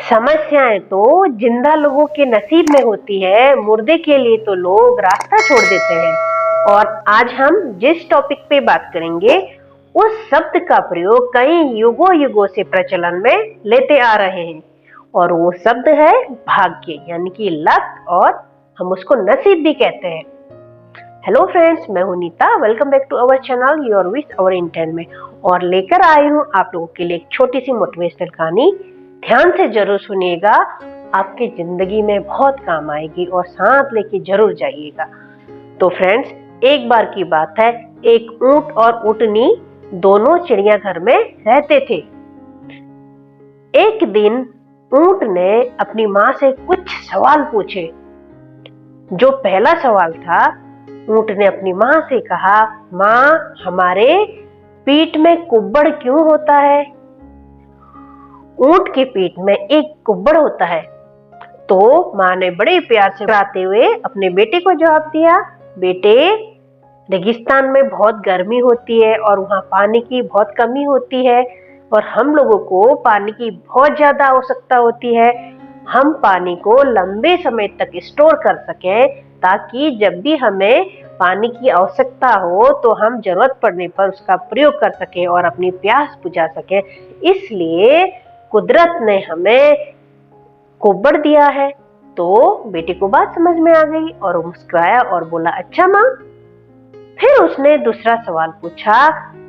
समस्याएं तो जिंदा लोगों के नसीब में होती है, मुर्दे के लिए तो लोग रास्ता छोड़ देते हैं। और आज हम जिस टॉपिक पे बात करेंगे उस शब्द का प्रयोग कई युगों युगों से प्रचलन में लेते आ रहे हैं और वो शब्द है भाग्य, यानी कि लक, और हम उसको नसीब भी कहते हैं। हेलो फ्रेंड्स, मैं हूं Nita. Welcome back to our channel your wish our intent में, और लेकर आई हूं आप लोगों के लिए एक छोटी सी मोटिवेशनल कहानी। ध्यान से जरूर सुनिएगा, आपकी जिंदगी में बहुत काम आएगी और साथ लेके जरूर जाइएगा। तो फ्रेंड्स, एक बार की बात है, एक ऊंट और ऊंटनी दोनों चिड़ियाघर में रहते थे। एक दिन ऊंट ने अपनी माँ से कुछ सवाल पूछे। जो पहला सवाल था, ऊंट ने अपनी माँ से कहा, माँ, हमारे पीठ में कुब्बड़ क्यों होता है? ऊंट की पीठ में एक कुब्बड़ होता है। तो माँ ने बड़े प्यार से बुलाते हुए अपने बेटे को जवाब दिया, बेटे, रेगिस्तान में बहुत गर्मी होती है और वहाँ पानी की बहुत कमी होती है और हम लोगों को पानी की बहुत ज्यादा आवश्यकता होती है। हम पानी को लंबे समय तक स्टोर कर सकें ताकि जब भी हमें पानी की आवश्यकता हो तो हम जरूरत पड़ने पर उसका प्रयोग कर सकें और अपनी प्यास बुझा सकें। इसलिए कुदरत ने हमें कुब्बड़ दिया है। तो बेटे को बात समझ में आ गई और वो मुस्कुराया और बोला, अच्छा माँ। फिर उसने दूसरा सवाल पूछा,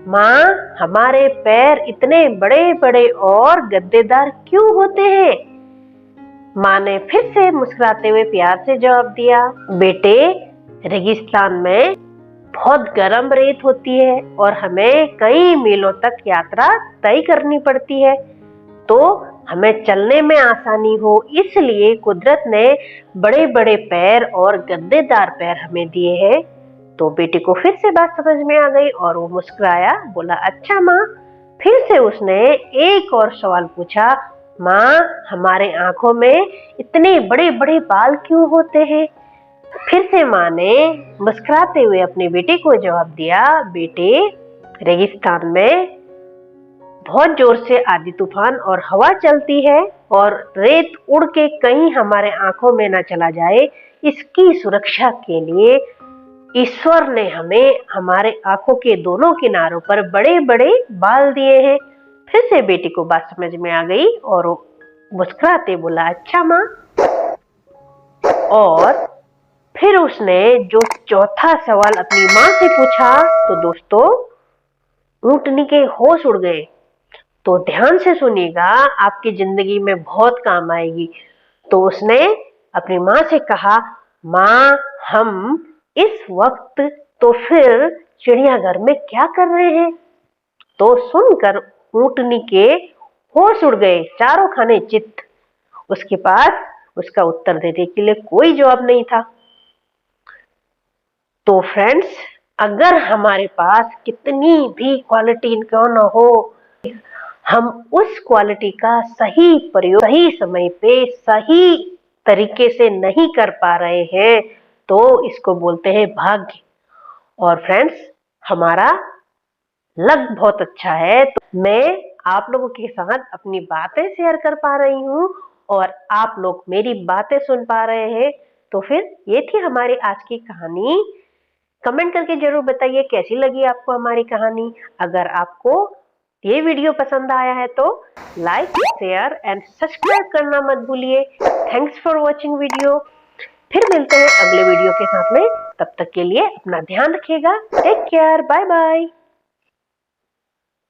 माँ, हमारे पैर इतने बड़े बड़े और गद्देदार क्यों होते हैं? माँ ने फिर से मुस्कुराते हुए प्यार से जवाब दिया, बेटे, रेगिस्तान में बहुत गर्म रेत होती है और हमें कई मीलों तक यात्रा तय करनी पड़ती है, तो हमें चलने में आसानी हो, इसलिए कुदरत ने बड़े बड़े पैर और गद्देदार पैर हमें दिए हैं। तो बेटे को फिर से बात समझ में आ गई और वो मुस्कुराया, बोला, अच्छा माँ। फिर से उसने एक और सवाल पूछा, माँ, हमारे आंखों में इतने बड़े बड़े बाल क्यों होते हैं? फिर से माँ ने मुस्कुराते हुए अपने बेटे को जवाब दिया, बेटे, रेगिस्तान में बहुत जोर से आंधी तूफान और हवा चलती है और रेत उड़ के कहीं हमारे आंखों में न चला जाए, इसकी सुरक्षा के लिए ईश्वर ने हमें हमारे आंखों के दोनों किनारों पर बड़े बड़े बाल दिए हैं। फिर से बेटी को बात समझ में आ गई और मुस्कुराते बोला, अच्छा माँ। और फिर उसने जो चौथा सवाल अपनी माँ से पूछा, तो दोस्तों, ऊंटनी के होश उड़ गए। तो ध्यान से सुनिएगा, आपकी जिंदगी में बहुत काम आएगी। तो उसने अपनी माँ से कहा, माँ, हम इस वक्त तो फिर चिड़ियाघर में क्या कर रहे हैं? तो सुनकर ऊंटनी के होश उड़ गए, चारों खाने चित्त। उसके पास उसका उत्तर देने के लिए कोई जवाब नहीं था। तो फ्रेंड्स, अगर हमारे पास कितनी भी क्वालिटी क्यों न हो, हम उस क्वालिटी का सही प्रयोग सही समय पे सही तरीके से नहीं कर पा रहे हैं, तो इसको बोलते हैं भाग्य। और फ्रेंड्स, हमारा लक बहुत अच्छा है, तो मैं आप लोगों के साथ अपनी बातें शेयर कर पा रही हूँ और आप लोग मेरी बातें सुन पा रहे हैं। तो फिर ये थी हमारी आज की कहानी। कमेंट करके जरूर बताइए कैसी लगी आपको हमारी कहानी। अगर आपको ये वीडियो पसंद आया है तो लाइक, शेयर एंड सब्सक्राइब करना मत भूलिए। Thanks for watching video. फिर मिलते हैं अगले वीडियो के साथ में। तब तक के लिए अपना ध्यान रखिएगा। Take care, bye bye.